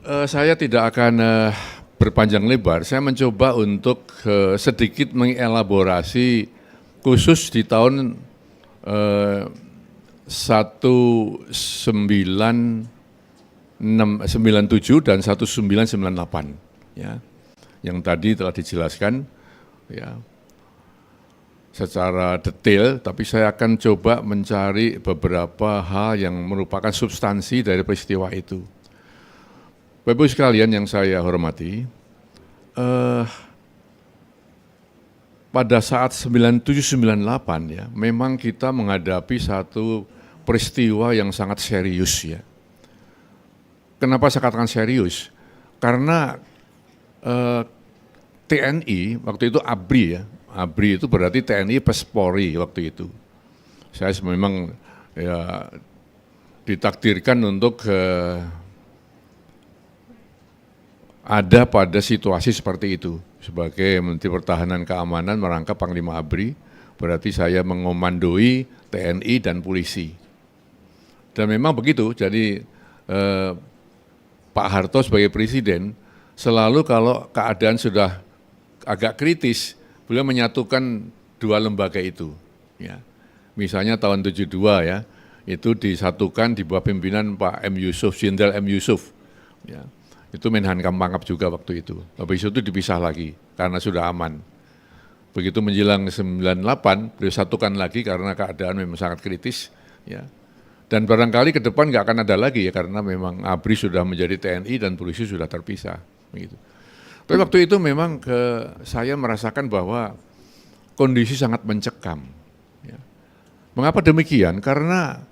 Saya tidak akan berpanjang lebar. Saya mencoba untuk sedikit mengelaborasi khusus di tahun 1997 dan 1998, ya, yang tadi telah dijelaskan, ya, secara detail. Tapi saya akan coba mencari beberapa hal yang merupakan substansi dari peristiwa itu. Bapak Ibu sekalian yang saya hormati, pada saat 97-98 ya, memang kita menghadapi satu peristiwa yang sangat serius ya. Kenapa saya katakan serius? Karena TNI waktu itu ABRI ya, ABRI itu berarti TNI plus Polri waktu itu. Saya memang ya ditakdirkan untuk ada pada situasi seperti itu. Sebagai Menteri Pertahanan Keamanan merangkap Panglima ABRI, berarti saya mengomandoi TNI dan polisi. Dan memang begitu, jadi Pak Harto sebagai Presiden, selalu kalau keadaan sudah agak kritis, beliau menyatukan dua lembaga itu. Ya. Misalnya tahun 72 ya, itu disatukan di bawah pimpinan Pak M. Yusuf, Jenderal M. Yusuf. Ya. Itu Menhankam Pangap juga waktu itu. Habis itu dipisah lagi karena sudah aman. Begitu menjelang 98, beliau satukan lagi karena keadaan memang sangat kritis. Ya. Dan barangkali ke depan nggak akan ada lagi ya, karena memang ABRI sudah menjadi TNI dan polisi sudah terpisah. Begitu. Tapi waktu itu memang saya merasakan bahwa kondisi sangat mencekam. Ya. Mengapa demikian? Karena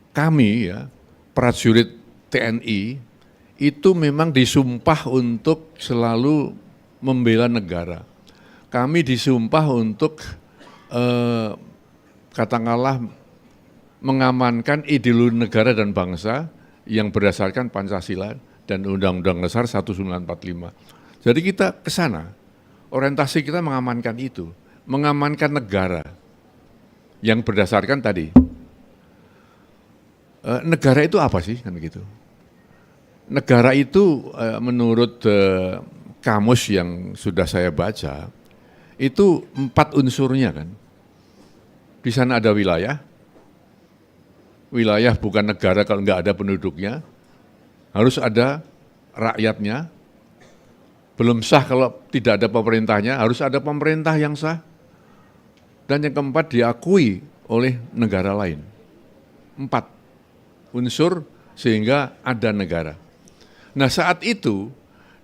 kami ya, prajurit TNI itu memang disumpah untuk selalu membela negara. Kami disumpah untuk katakanlah mengamankan ideologi negara dan bangsa yang berdasarkan Pancasila dan Undang-Undang Dasar 1945. Jadi kita ke sana, orientasi kita mengamankan itu, mengamankan negara yang berdasarkan tadi. Negara itu apa sih, kan begitu? Negara itu menurut kamus yang sudah saya baca, itu 4 unsurnya kan. Di sana ada wilayah, wilayah bukan negara kalau nggak ada penduduknya, harus ada rakyatnya, belum sah kalau tidak ada pemerintahnya, harus ada pemerintah yang sah, dan yang keempat diakui oleh negara lain. 4 unsur sehingga ada negara. Nah saat itu,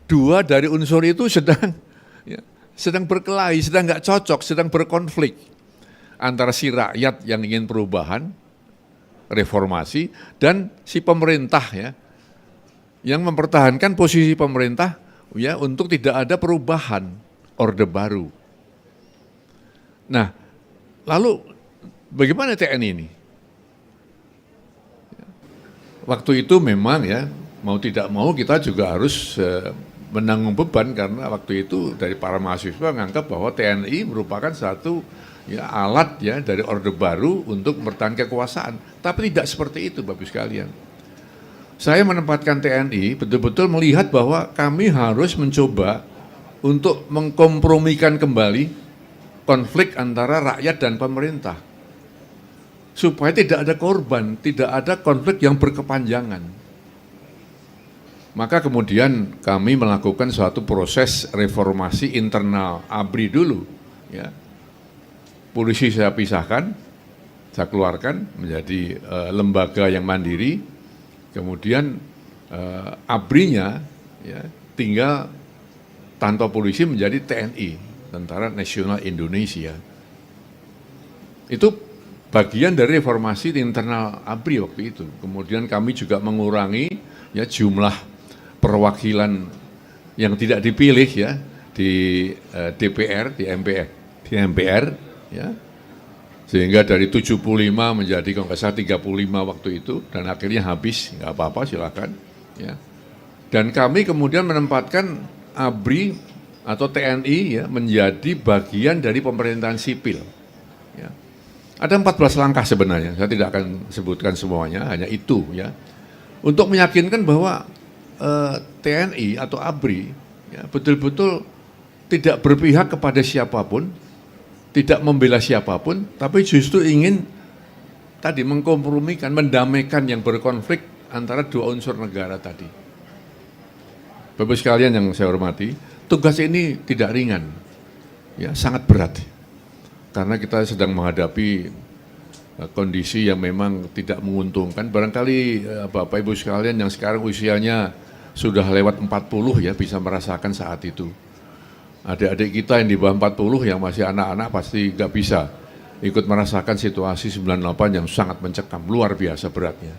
2 dari unsur itu sedang berkelahi, sedang nggak cocok, sedang berkonflik. Antara si rakyat yang ingin perubahan, reformasi, dan si pemerintah ya, yang mempertahankan posisi pemerintah ya untuk tidak ada perubahan, orde baru. Nah, lalu bagaimana TNI ini? Waktu itu memang ya, mau tidak mau kita juga harus menanggung beban, karena waktu itu dari para mahasiswa menganggap bahwa TNI merupakan satu ya, alat ya dari orde baru untuk mempertahankan kekuasaan. Tapi tidak seperti itu Bapak sekalian. Saya menempatkan TNI betul-betul melihat bahwa kami harus mencoba untuk mengkompromikan kembali konflik antara rakyat dan pemerintah. Supaya tidak ada korban, tidak ada konflik yang berkepanjangan. Maka kemudian kami melakukan suatu proses reformasi internal ABRI dulu. Ya. Polisi saya pisahkan, saya keluarkan menjadi lembaga yang mandiri. Kemudian ABRI-nya ya, tinggal tanpa polisi menjadi TNI, Tentara Nasional Indonesia. Itu bagian dari reformasi di internal ABRI waktu itu. Kemudian kami juga mengurangi ya jumlah perwakilan yang tidak dipilih ya di DPR, di MPR ya. Sehingga dari 75 menjadi kalau nggak salah 35 waktu itu, dan akhirnya habis, nggak apa-apa silakan ya. Dan kami kemudian menempatkan ABRI atau TNI ya menjadi bagian dari pemerintahan sipil. Ya. Ada 14 langkah sebenarnya, saya tidak akan sebutkan semuanya, hanya itu ya. untuk meyakinkan bahwa TNI atau ABRI ya, betul-betul tidak berpihak kepada siapapun, tidak membela siapapun, tapi justru ingin tadi mengkompromikan, mendamaikan yang berkonflik antara dua unsur negara tadi. Bapak sekalian yang saya hormati, tugas ini tidak ringan, ya sangat berat, karena kita sedang menghadapi kondisi yang memang tidak menguntungkan. Barangkali Bapak Ibu sekalian yang sekarang usianya sudah lewat 40 ya bisa merasakan saat itu. Adik-adik kita yang di bawah 40 yang masih anak-anak pasti nggak bisa ikut merasakan situasi 98 yang sangat mencekam, luar biasa beratnya.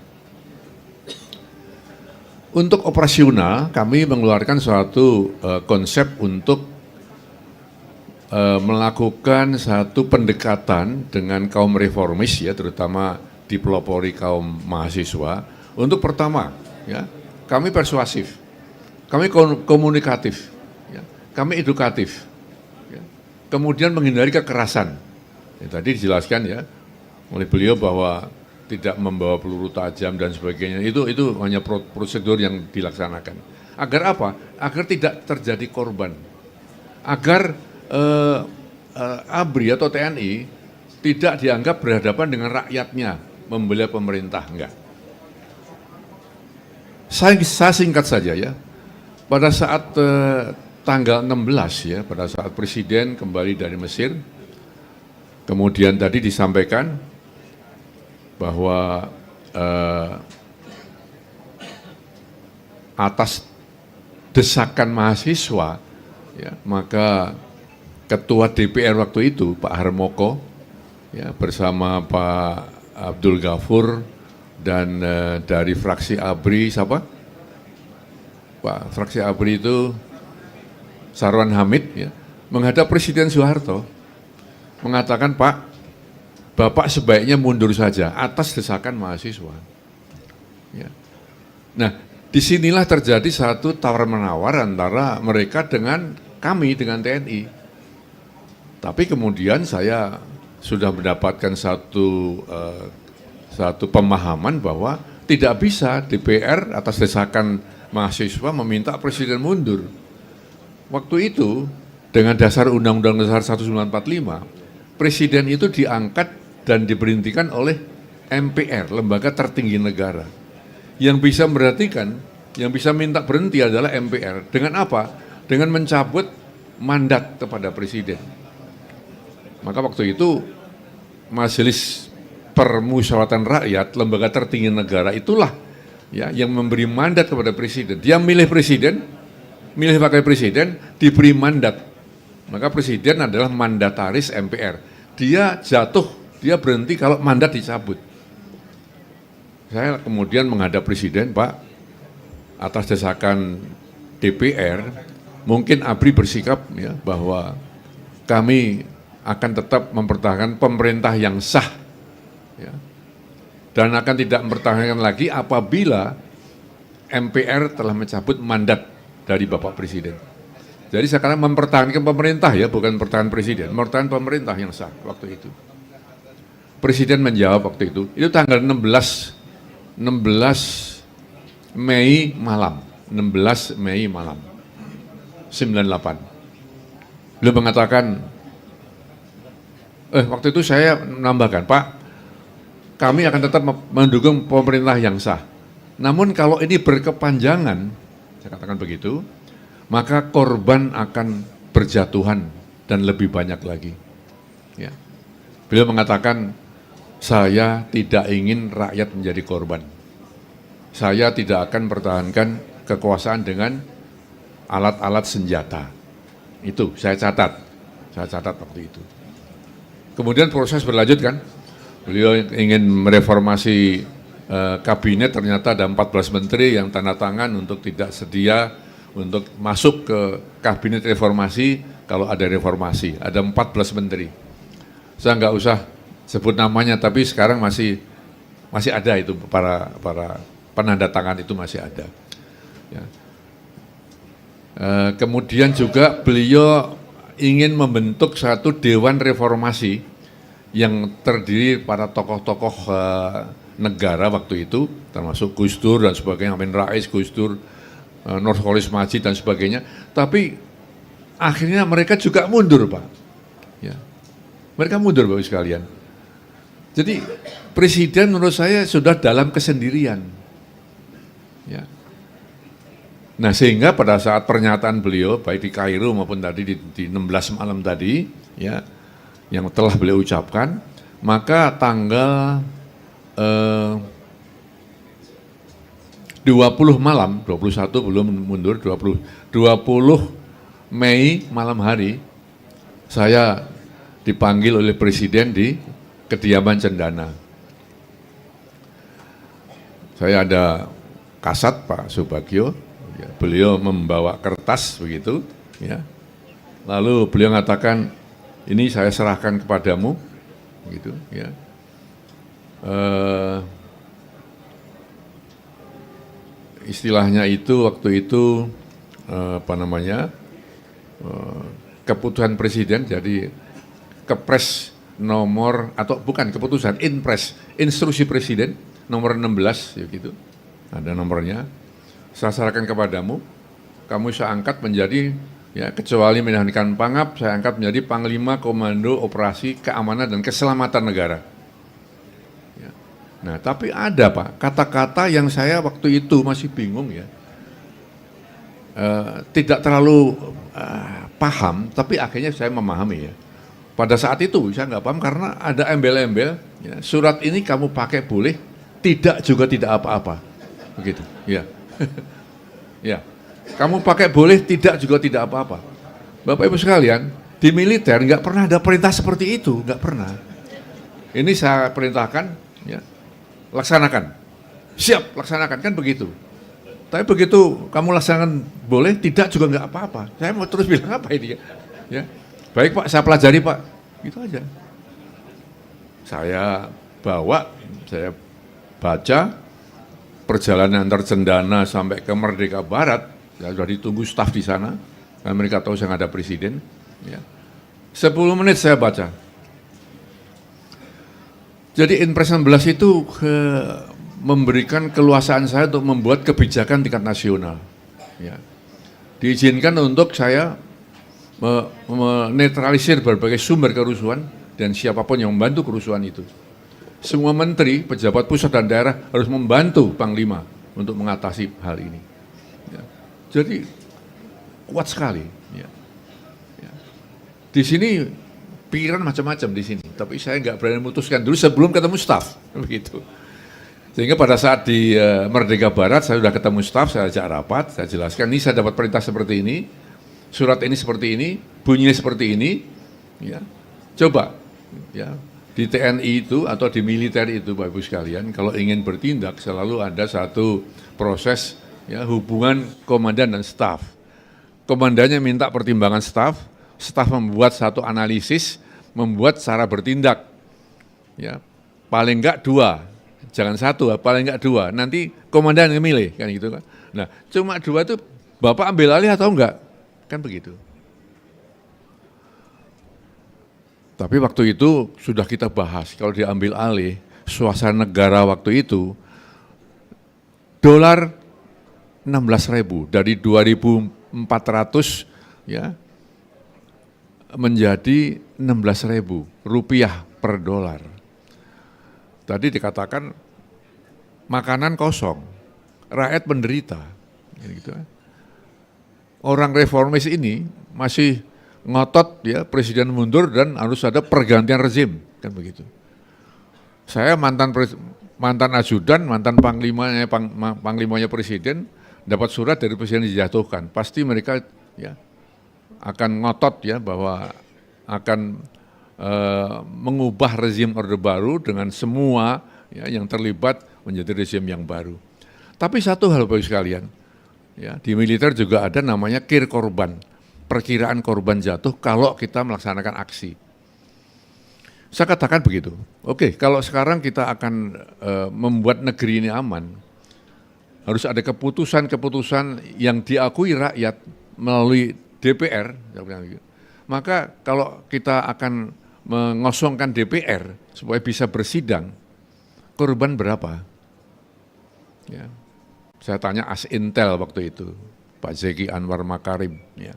Untuk operasional kami mengeluarkan suatu konsep untuk melakukan satu pendekatan dengan kaum reformis ya, terutama dipelopori kaum mahasiswa. Untuk pertama ya, kami persuasif, kami komunikatif, ya, kami edukatif, ya. Kemudian menghindari kekerasan. Ya, tadi dijelaskan ya oleh beliau bahwa tidak membawa peluru tajam dan sebagainya. Itu hanya prosedur yang dilaksanakan. Agar apa? Agar tidak terjadi korban. Agar ABRI atau TNI tidak dianggap berhadapan dengan rakyatnya membela pemerintah, enggak. Saya singkat saja ya. Pada saat tanggal 16 ya, pada saat Presiden kembali dari Mesir, kemudian tadi disampaikan bahwa atas desakan mahasiswa, ya, maka Ketua DPR waktu itu Pak Harmoko, ya, bersama Pak Abdul Ghafur dan dari fraksi ABRI siapa? Pak fraksi ABRI itu Sarwan Hamid, ya, menghadap Presiden Soeharto, mengatakan Pak, Bapak sebaiknya mundur saja atas desakan mahasiswa. Ya. Nah, disinilah terjadi satu tawar-menawar antara mereka dengan kami, dengan TNI. Tapi kemudian saya sudah mendapatkan satu pemahaman bahwa tidak bisa DPR atas desakan mahasiswa meminta Presiden mundur. Waktu itu dengan dasar Undang-Undang Dasar 1945, Presiden itu diangkat dan diberhentikan oleh MPR, lembaga tertinggi negara. Yang bisa memberhentikan, yang bisa minta berhenti adalah MPR. Dengan apa? Dengan mencabut mandat kepada Presiden. Maka waktu itu Majelis Permusyawaratan Rakyat, lembaga tertinggi negara itulah ya yang memberi mandat kepada Presiden. Dia milih Presiden, milih wakil Presiden, diberi mandat. Maka Presiden adalah mandataris MPR. Dia jatuh, dia berhenti kalau mandat dicabut. Saya kemudian menghadap Presiden, Pak, atas desakan DPR, mungkin ABRI bersikap ya bahwa kami akan tetap mempertahankan pemerintah yang sah, ya, dan akan tidak mempertahankan lagi apabila MPR telah mencabut mandat dari Bapak Presiden. Jadi sekarang mempertahankan pemerintah ya, bukan mempertahankan Presiden, mempertahankan pemerintah yang sah waktu itu. Presiden menjawab waktu itu tanggal 16 Mei malam, 16 Mei malam, 98. Beliau mengatakan, waktu itu saya menambahkan, Pak, kami akan tetap mendukung pemerintah yang sah. Namun kalau ini berkepanjangan, saya katakan begitu, maka korban akan berjatuhan dan lebih banyak lagi. Ya. Beliau mengatakan, saya tidak ingin rakyat menjadi korban. Saya tidak akan mempertahankan kekuasaan dengan alat-alat senjata. Itu saya catat waktu itu. Kemudian proses berlanjut kan, beliau ingin mereformasi kabinet, ternyata ada 14 menteri yang tanda tangan untuk tidak sedia untuk masuk ke kabinet reformasi kalau ada reformasi. Ada 14 menteri. Saya nggak usah sebut namanya, tapi sekarang masih ada itu para penanda tangan itu masih ada. Ya. Kemudian juga beliau ingin membentuk satu dewan reformasi yang terdiri para tokoh-tokoh negara waktu itu, termasuk Gus Dur dan sebagainya, Amin Rais, Gus Dur, Nurholis Majid dan sebagainya. Tapi akhirnya mereka juga mundur, Pak. Ya. Mereka mundur, Bapak sekalian. Jadi presiden menurut saya sudah dalam kesendirian. Ya. Nah sehingga pada saat pernyataan beliau, baik di Kairo maupun tadi di 16 malam tadi, ya, yang telah beliau ucapkan, maka tanggal 20 malam, 21 belum mundur, 20 Mei malam hari, saya dipanggil oleh Presiden di kediaman Cendana. Saya ada kasat Pak Subagio, ya, beliau membawa kertas begitu, ya. Lalu beliau mengatakan, ini saya serahkan kepadamu, gitu, ya. Istilahnya itu waktu itu keputusan presiden, jadi kepres nomor atau bukan keputusan, inpres, instruksi presiden nomor 16 ya gitu, ada nomornya. Saya serahkan kepadamu, kamu saya angkat menjadi, ya kecuali menjalankan pangap, saya angkat menjadi Panglima Komando Operasi Keamanan dan Keselamatan Negara. Ya. Nah tapi ada Pak, kata-kata yang saya waktu itu masih bingung ya, tidak terlalu paham, tapi akhirnya saya memahami ya. Pada saat itu saya nggak paham karena ada embel-embel, ya, surat ini kamu pakai boleh, tidak juga tidak apa-apa, begitu. Ya. Ya, kamu pakai boleh, tidak juga tidak apa-apa. Bapak Ibu sekalian, di militer nggak pernah ada perintah seperti itu, nggak pernah. Ini saya perintahkan, ya, laksanakan, siap laksanakan, kan begitu. Tapi begitu kamu laksanakan boleh, tidak juga nggak apa-apa. Saya mau terus bilang apa ini ya? Baik Pak, saya pelajari Pak, gitu aja. Saya bawa, saya baca. Perjalanan antar Cendana sampai ke Merdeka Barat, ya sudah ditunggu staf di sana, dan mereka tahu saya ada presiden. Ya. 10 menit saya baca. Jadi Inpres 16 itu memberikan keluasaan saya untuk membuat kebijakan tingkat nasional. Ya. Diizinkan untuk saya menetralisir berbagai sumber kerusuhan dan siapapun yang membantu kerusuhan itu. Semua menteri, pejabat pusat dan daerah harus membantu Panglima untuk mengatasi hal ini. Ya. Jadi kuat sekali. Ya. Ya. Di sini pikiran macam-macam di sini, tapi saya nggak berani memutuskan dulu sebelum ketemu staf, begitu. Sehingga pada saat di Merdeka Barat saya sudah ketemu staf, saya ajak rapat, saya jelaskan ini saya dapat perintah seperti ini, surat ini seperti ini, bunyinya seperti ini, ya. Coba, ya. Di TNI itu atau di militer itu Bapak Ibu sekalian, kalau ingin bertindak selalu ada satu proses, ya, hubungan komandan dan staf. Komandannya minta pertimbangan staf membuat satu analisis, membuat cara bertindak. Ya, paling enggak 2, jangan 1, paling enggak 2. Nanti komandan yang milih, kan gitu kan. Nah, cuma 2 itu Bapak ambil alih atau enggak? Kan begitu. Tapi waktu itu sudah kita bahas, kalau diambil alih, suasana negara waktu itu, dolar 16.000, dari 2.400 ya, menjadi 16.000 rupiah per dolar. Tadi dikatakan makanan kosong, rakyat menderita. Gitu. Orang reformis ini masih ngotot ya presiden mundur dan harus ada pergantian rezim, kan begitu. Saya mantan ajudan, mantan panglimanya presiden dapat surat dari presiden dijatuhkan. Pasti mereka ya akan ngotot ya bahwa akan mengubah rezim Orde Baru dengan semua ya yang terlibat menjadi rezim yang baru. Tapi satu hal Bapak sekalian, ya di militer juga ada namanya kir korban. Perkiraan korban jatuh kalau kita melaksanakan aksi. Saya katakan begitu, oke, kalau sekarang kita akan membuat negeri ini aman, harus ada keputusan-keputusan yang diakui rakyat melalui DPR, maka kalau kita akan mengosongkan DPR supaya bisa bersidang, korban berapa? Ya. Saya tanya As-Intel waktu itu, Pak Zeki Anwar Makarim. Ya.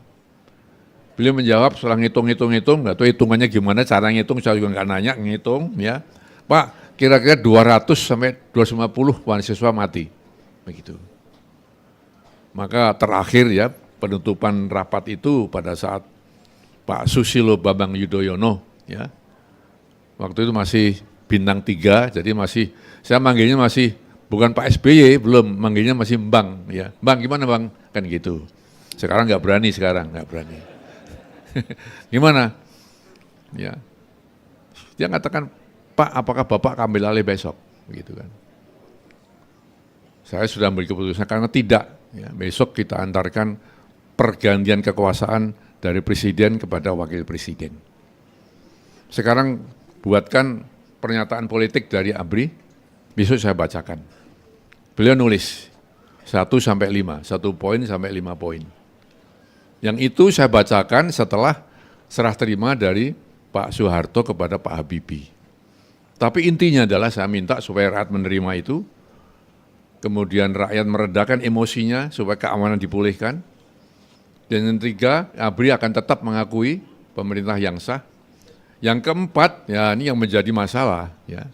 Beliau menjawab setelah ngitung, nggak tahu hitungannya gimana, cara ngitung saya juga nggak nanya, ngitung. Ya. Pak, kira-kira 200 sampai 250 mahasiswa mati. Begitu. Maka terakhir ya, penutupan rapat itu pada saat Pak Susilo Bambang Yudhoyono, ya. Waktu itu masih bintang 3, jadi masih, saya manggilnya masih, bukan Pak SBY, belum, manggilnya masih Bang, ya. Bang, gimana Bang? Kan gitu. Sekarang nggak berani, Gimana? Ya. Dia katakan, Pak, apakah Bapak ambil alih besok? Begitu kan. Saya sudah memberi keputusan, karena tidak. Ya, besok kita antarkan pergantian kekuasaan dari presiden kepada wakil presiden. Sekarang buatkan pernyataan politik dari ABRI, besok saya bacakan. Beliau nulis 1 sampai 5, 1 poin sampai 5 poin. Yang itu saya bacakan setelah serah terima dari Pak Soeharto kepada Pak Habibie. Tapi intinya adalah saya minta supaya rakyat menerima itu, kemudian rakyat meredakan emosinya supaya keamanan dipulihkan. Dan yang ketiga, ABRI akan tetap mengakui pemerintah yang sah. Yang keempat, ya ini yang menjadi masalah. Ya.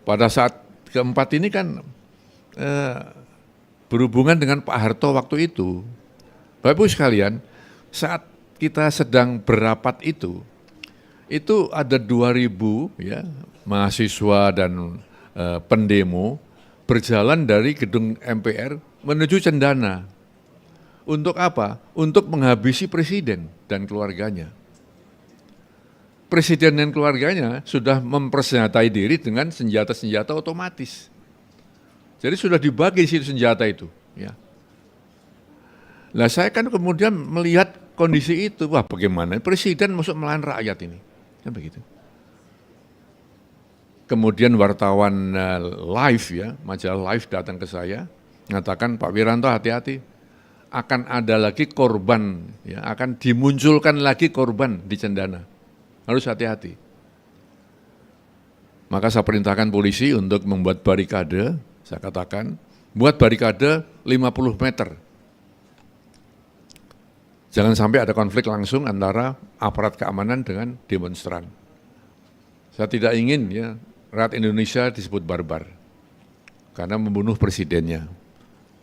Pada saat keempat ini kan berhubungan dengan Pak Harto waktu itu. Bapak Ibu sekalian, saat kita sedang berapat itu ada 2.000 ya, mahasiswa dan pendemo berjalan dari gedung MPR menuju Cendana. Untuk apa? Untuk menghabisi presiden dan keluarganya. Presiden dan keluarganya sudah mempersenjatai diri dengan senjata-senjata otomatis. Jadi sudah dibagi senjata itu. Ya. Nah saya kan kemudian melihat kondisi itu, wah bagaimana presiden masuk melawan rakyat ini. Kan begitu. Kemudian wartawan Live ya, majalah Live datang ke saya, mengatakan Pak Wiranto hati-hati. Akan ada lagi korban, ya, akan dimunculkan lagi korban di Cendana. Harus hati-hati. Maka saya perintahkan polisi untuk membuat barikade, saya katakan, buat barikade 50 meter. Jangan sampai ada konflik langsung antara aparat keamanan dengan demonstran. Saya tidak ingin ya rakyat Indonesia disebut barbar karena membunuh presidennya.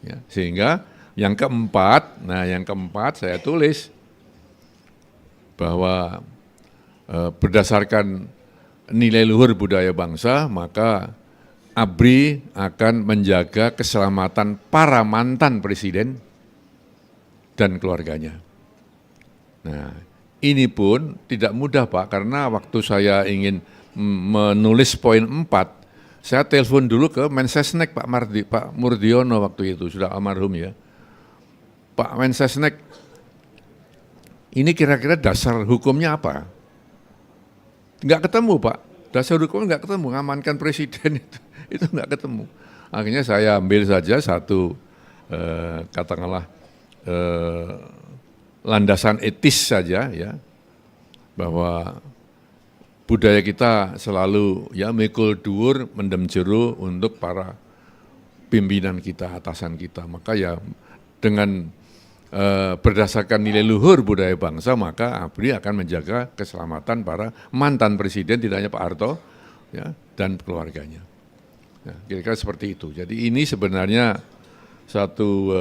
Ya, sehingga yang keempat saya tulis bahwa berdasarkan nilai luhur budaya bangsa, maka ABRI akan menjaga keselamatan para mantan presiden dan keluarganya. Nah, ini pun tidak mudah Pak, karena waktu saya ingin menulis poin 4, saya telepon dulu ke Mensesnek Pak Murdiono waktu itu, sudah almarhum ya. Pak Mensesnek, ini kira-kira dasar hukumnya apa? Nggak ketemu Pak, dasar hukumnya nggak ketemu, ngamankan presiden itu nggak ketemu. Akhirnya saya ambil saja satu, katakanlah, landasan etis saja ya, bahwa budaya kita selalu ya mikul dhuwur mendem jero untuk para pimpinan kita, atasan kita. Maka ya dengan berdasarkan nilai luhur budaya bangsa, maka ABRI akan menjaga keselamatan para mantan presiden, tidak hanya Pak Harto ya, dan keluarganya. Nah, kira-kira seperti itu. Jadi ini sebenarnya satu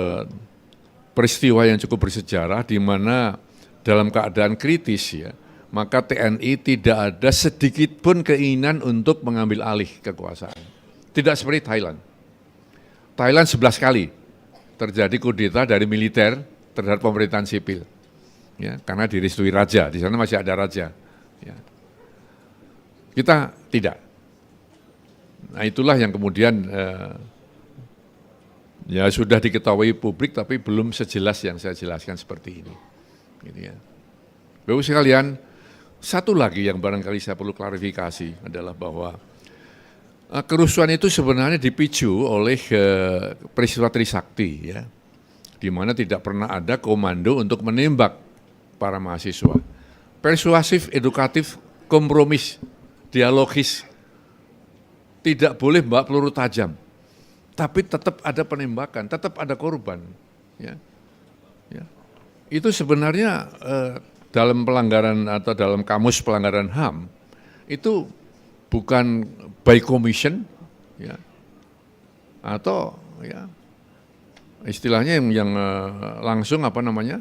peristiwa yang cukup bersejarah di mana dalam keadaan kritis ya, maka TNI tidak ada sedikit pun keinginan untuk mengambil alih kekuasaan. Tidak seperti Thailand. Thailand 11 kali terjadi kudeta dari militer terhadap pemerintahan sipil, ya, karena direstui raja, di sana masih ada raja. Ya. Kita tidak. Nah itulah yang kemudian ya sudah diketahui publik, tapi belum sejelas yang saya jelaskan seperti ini. Gitu ya. Bapak sekalian, satu lagi yang barangkali saya perlu klarifikasi adalah bahwa kerusuhan itu sebenarnya dipicu oleh peristiwa Trisakti, ya, di mana tidak pernah ada komando untuk menembak para mahasiswa. Persuasif, edukatif, kompromis, dialogis, tidak boleh bawa peluru tajam, tapi tetap ada penembakan, tetap ada korban. Ya. Ya. Itu sebenarnya dalam pelanggaran atau dalam kamus pelanggaran HAM itu bukan by commission, ya, atau ya istilahnya yang langsung apa namanya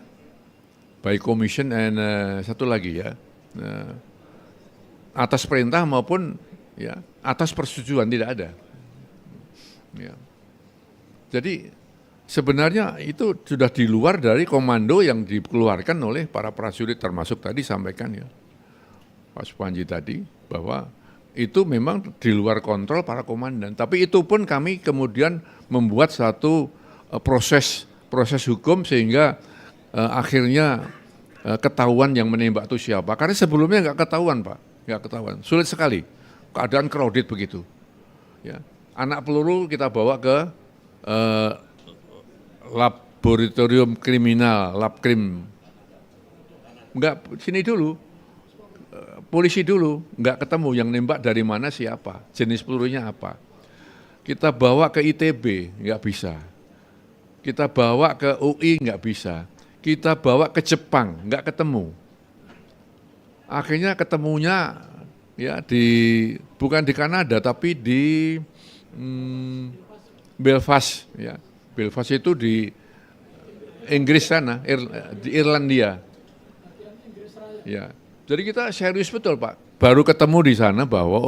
by commission and satu lagi ya atas perintah maupun ya atas persetujuan, tidak ada. Ya. Jadi sebenarnya itu sudah di luar dari komando yang dikeluarkan oleh para prajurit, termasuk tadi sampaikan ya Pak Supanji tadi bahwa itu memang di luar kontrol para komandan. Tapi itu pun kami kemudian membuat satu proses hukum sehingga akhirnya ketahuan yang menembak itu siapa. Karena sebelumnya nggak ketahuan Pak, nggak ketahuan. Sulit sekali, keadaan crowded begitu. Ya. Anak peluru kita bawa ke laboratorium kriminal, labkrim. Enggak, sini dulu, polisi dulu, enggak ketemu yang nembak dari mana siapa, jenis pelurunya apa. Kita bawa ke ITB, enggak bisa. Kita bawa ke UI, enggak bisa. Kita bawa ke Jepang, enggak ketemu. Akhirnya ketemunya ya bukan di Kanada tapi di Belfast, ya. Belfast itu di Inggris sana, di Irlandia. Ya. Jadi kita serius betul Pak. Baru ketemu di sana bahwa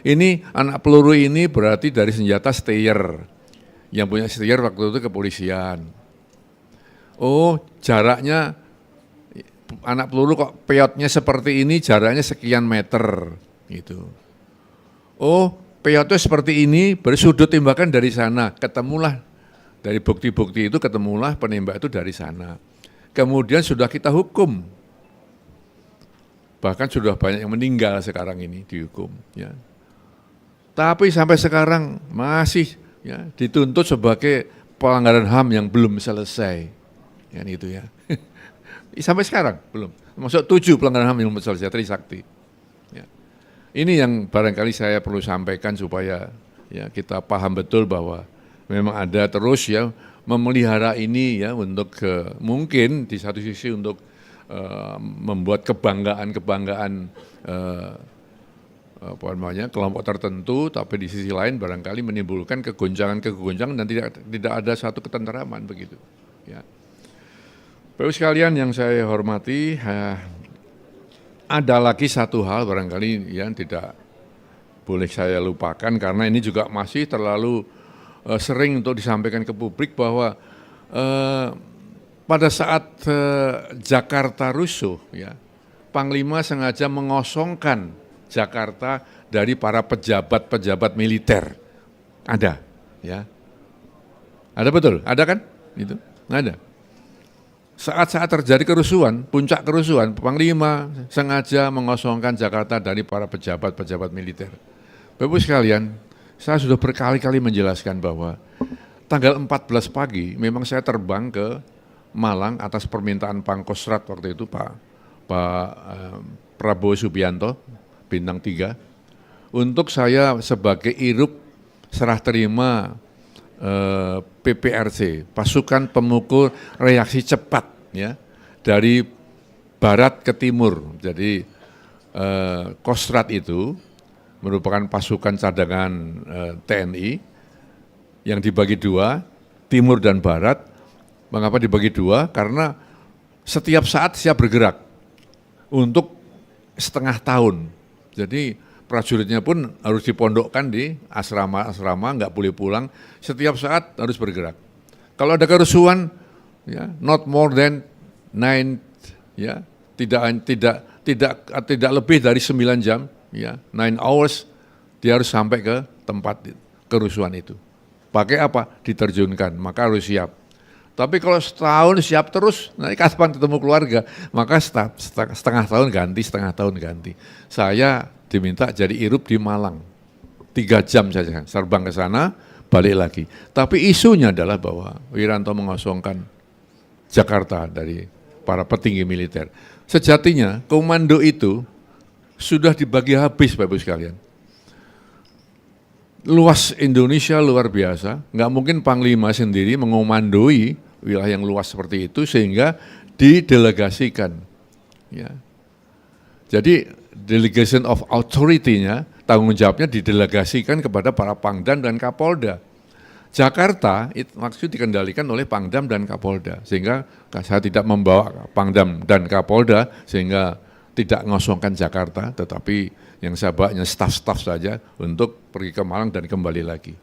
ini anak peluru ini berarti dari senjata Steyr. Yang punya Steyr waktu itu kepolisian. Jaraknya anak peluru kok peyotnya seperti ini, jaraknya sekian meter gitu. Peyotnya seperti ini, bersudut tembakan dari sana, ketemulah dari bukti-bukti itu, ketemulah penembak itu dari sana. Kemudian sudah kita hukum, bahkan sudah banyak yang meninggal sekarang ini dihukum. Ya. Tapi sampai sekarang masih ya, dituntut sebagai pelanggaran HAM yang belum selesai, kan itu ya. Sampai sekarang belum, masuk 7 pelanggaran HAM yang belum selesai, Trisakti. Ini yang barangkali saya perlu sampaikan supaya ya kita paham betul bahwa memang ada terus ya memelihara ini ya untuk mungkin di satu sisi untuk membuat kebanggaan apa namanya kelompok tertentu, tapi di sisi lain barangkali menimbulkan kegoncangan dan tidak ada satu ketenteraman begitu. Ya. Bapak sekalian yang saya hormati. Ada lagi satu hal barangkali yang tidak boleh saya lupakan karena ini juga masih terlalu sering untuk disampaikan ke publik bahwa pada saat Jakarta rusuh ya, Panglima sengaja mengosongkan Jakarta dari para pejabat-pejabat militer. Ada ya. Ada betul? Ada kan? Itu ada. Saat-saat terjadi kerusuhan, puncak kerusuhan, Panglima sengaja mengosongkan Jakarta dari para pejabat-pejabat militer. Bapak sekalian, saya sudah berkali-kali menjelaskan bahwa tanggal 14 pagi memang saya terbang ke Malang atas permintaan Pangkostrat waktu itu Pak Prabowo Subianto, Bintang 3, untuk saya sebagai irup serah terima PPRC, pasukan pemukul reaksi cepat ya, dari barat ke timur. Jadi Kostrat itu merupakan pasukan cadangan TNI yang dibagi dua, timur dan barat. Mengapa dibagi dua? Karena setiap saat siap bergerak untuk setengah tahun. Jadi prajuritnya pun harus dipondokkan di asrama-asrama, nggak boleh pulang, setiap saat harus bergerak. Kalau ada kerusuhan, ya, not more than 9, ya, tidak lebih dari 9 jam, ya, 9 hours, dia harus sampai ke tempat kerusuhan itu. Pakai apa? Diterjunkan, maka harus siap. Tapi kalau setahun siap terus, nanti kapan ketemu keluarga, maka setengah tahun ganti. Saya diminta jadi irup di Malang, 3 jam saja, terbang ke sana, balik lagi. Tapi isunya adalah bahwa Wiranto mengosongkan Jakarta dari para petinggi militer. Sejatinya komando itu sudah dibagi habis Bapak Ibu sekalian. luas Indonesia luar biasa, nggak mungkin Panglima sendiri mengomandoi wilayah yang luas seperti itu sehingga didelegasikan. Ya. Jadi delegation of authority-nya, tanggung jawabnya didelegasikan kepada para Pangdam dan Kapolda. Jakarta itu maksud dikendalikan oleh Pangdam dan Kapolda, sehingga saya tidak membawa Pangdam dan Kapolda sehingga tidak ngosongkan Jakarta, tetapi yang saya bawa hanya staf-staf saja untuk pergi ke Malang dan kembali lagi.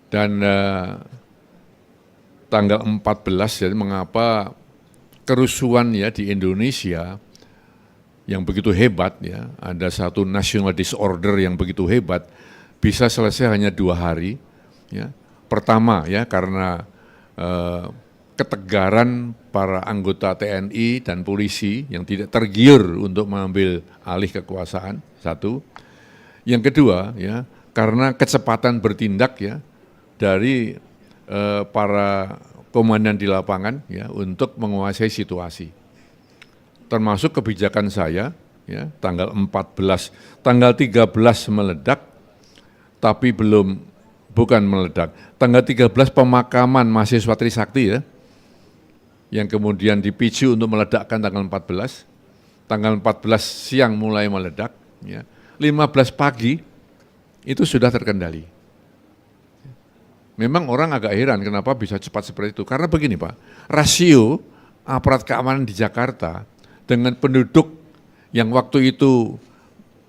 Dan tanggal 14, jadi mengapa kerusuhan ya di Indonesia yang begitu hebat ya, ada satu national disorder yang begitu hebat, bisa selesai hanya 2 hari. Ya. Pertama ya karena ketegaran para anggota TNI dan polisi yang tidak tergiur untuk mengambil alih kekuasaan, satu. Yang kedua ya karena kecepatan bertindak ya dari para komandan di lapangan ya untuk menguasai situasi. Termasuk kebijakan saya ya tanggal 14, tanggal 13 meledak tapi bukan meledak. Tanggal 13 pemakaman mahasiswa Trisakti ya yang kemudian dipicu untuk meledakkan tanggal 14. Tanggal 14 siang mulai meledak ya. 15 pagi itu sudah terkendali. Memang orang agak heran kenapa bisa cepat seperti itu. Karena begini Pak, rasio aparat keamanan di Jakarta dengan penduduk yang waktu itu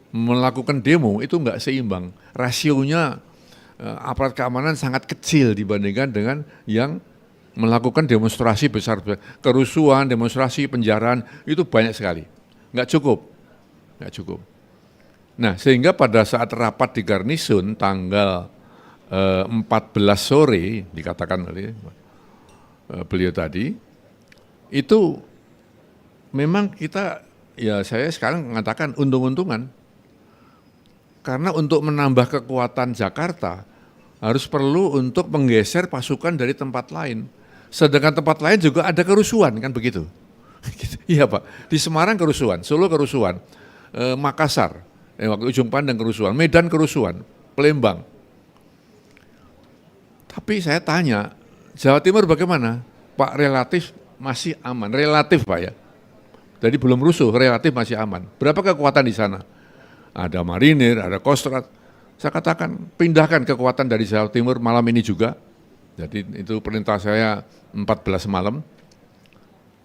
melakukan demo itu enggak seimbang. Rasionya aparat keamanan sangat kecil dibandingkan dengan yang melakukan demonstrasi besar, kerusuhan, demonstrasi, penjaraan, itu banyak sekali. Enggak cukup. Nah, sehingga pada saat rapat di Garnisun tanggal 14 sore, dikatakan oleh beliau tadi, itu memang kita, ya saya sekarang mengatakan untung-untungan. Karena untuk menambah kekuatan Jakarta, harus perlu untuk menggeser pasukan dari tempat lain. Sedangkan tempat lain juga ada kerusuhan, kan begitu? Iya Pak, di Semarang kerusuhan, Solo kerusuhan, Makassar, waktu Ujung Pandang kerusuhan, Medan kerusuhan, Palembang. Tapi saya tanya, Jawa Timur bagaimana? Pak relatif masih aman, relatif Pak ya. Jadi belum rusuh, relatif masih aman. Berapa kekuatan di sana? Ada marinir, ada kostrat. Saya katakan pindahkan kekuatan dari Jawa Timur malam ini juga. Jadi itu perintah saya 14 malam.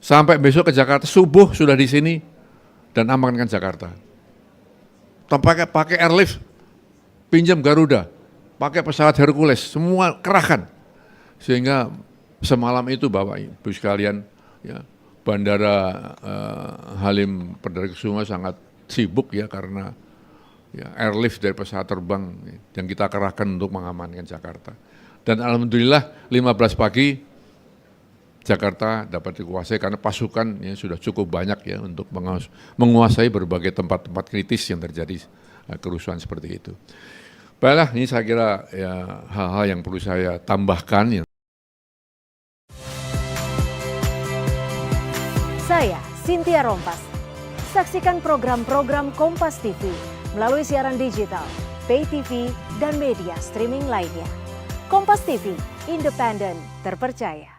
Sampai besok ke Jakarta, subuh sudah di sini dan amankan Jakarta. Pakai airlift, pinjam Garuda, pakai pesawat Hercules, semua kerahkan. Sehingga semalam itu Bapak Ibu sekalian, ya, Bandara Halim Perdana Kusuma sangat sibuk ya karena ya, airlift dari pesawat terbang yang kita kerahkan untuk mengamankan Jakarta. Dan alhamdulillah 15 pagi Jakarta dapat dikuasai karena pasukan ya, sudah cukup banyak ya untuk menguasai berbagai tempat-tempat kritis yang terjadi kerusuhan seperti itu. Baiklah, ini saya kira ya, hal-hal yang perlu saya tambahkan. Saya Cynthia Rompas. Saksikan program-program Kompas TV melalui siaran digital, pay TV, dan media streaming lainnya. Kompas TV, independen, terpercaya.